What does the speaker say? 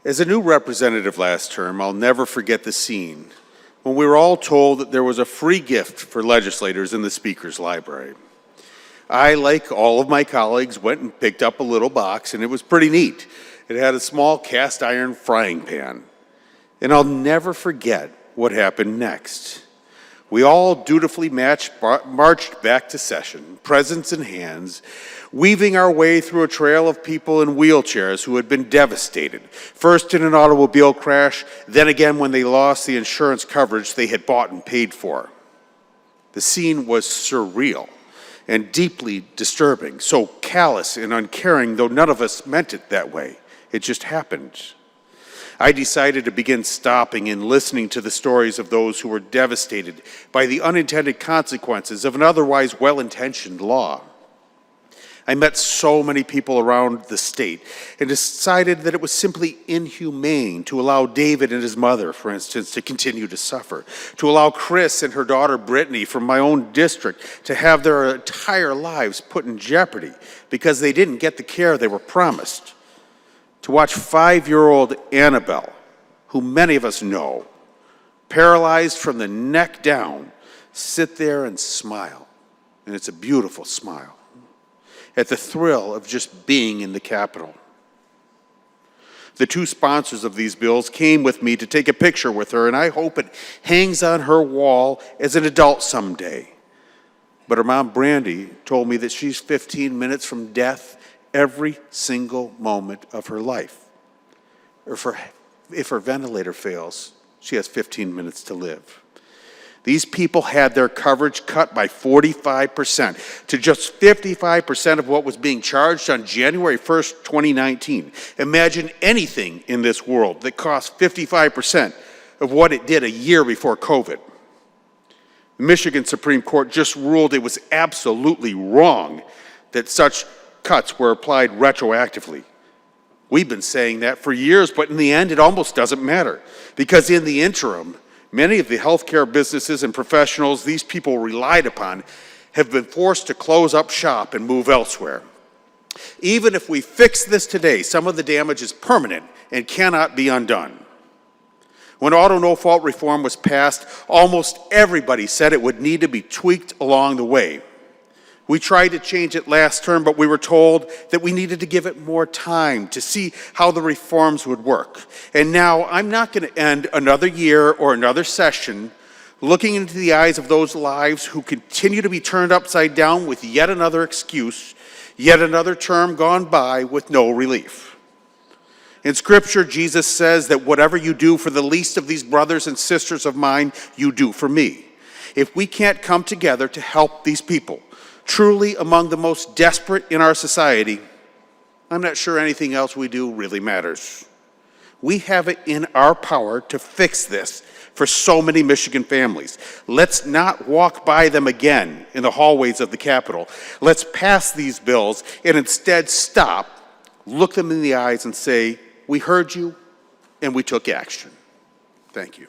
As a new representative last term, I'll never forget the scene when we were all told that there was a free gift for legislators in the Speaker's library. I, like all of my colleagues, went and picked up a little box, and it was pretty neat. It had a small cast iron frying pan. And I'll never forget what happened next. We all dutifully marched back to session, presents in hands, weaving our way through a trail of people in wheelchairs who had been devastated, first in an automobile crash, then again when they lost the insurance coverage they had bought and paid for. The scene was surreal and deeply disturbing, so callous and uncaring, though none of us meant it that way. It just happened. I decided to begin stopping and listening to the stories of those who were devastated by the unintended consequences of an otherwise well-intentioned law. I met so many people around the state and decided that it was simply inhumane to allow David and his mother, for instance, to continue to suffer, to allow Chris and her daughter Brittany from my own district to have their entire lives put in jeopardy because they didn't get the care they were promised, to watch 5-year-old Annabelle, who many of us know, paralyzed from the neck down, sit there and smile. And it's a beautiful smile at the thrill of just being in the Capitol. The two sponsors of these bills came with me to take a picture with her, and I hope it hangs on her wall as an adult someday. But her mom, Brandy, told me that she's 15 minutes from death every single moment of her life. If her ventilator fails, she has 15 minutes to live. These people had their coverage cut by 45% to just 55% of what was being charged on January 1st, 2019. Imagine anything in this world that cost 55% of what it did a year before COVID. The Michigan Supreme Court just ruled it was absolutely wrong that such cuts were applied retroactively. We've been saying that for years, but in the end, it almost doesn't matter. Because in the interim, many of the healthcare businesses and professionals these people relied upon have been forced to close up shop and move elsewhere. Even if we fix this today, some of the damage is permanent and cannot be undone. When auto no-fault reform was passed, almost everybody said it would need to be tweaked along the way. We tried to change it last term, but we were told that we needed to give it more time to see how the reforms would work. And now I'm not going to end another year or another session looking into the eyes of those lives who continue to be turned upside down with yet another excuse, yet another term gone by with no relief. In Scripture, Jesus says that whatever you do for the least of these brothers and sisters of mine, you do for me. If we can't come together to help these people, truly among the most desperate in our society, I'm not sure anything else we do really matters. We have it in our power to fix this for so many Michigan families. Let's not walk by them again in the hallways of the Capitol. Let's pass these bills and instead stop, look them in the eyes and say, we heard you and we took action. Thank you.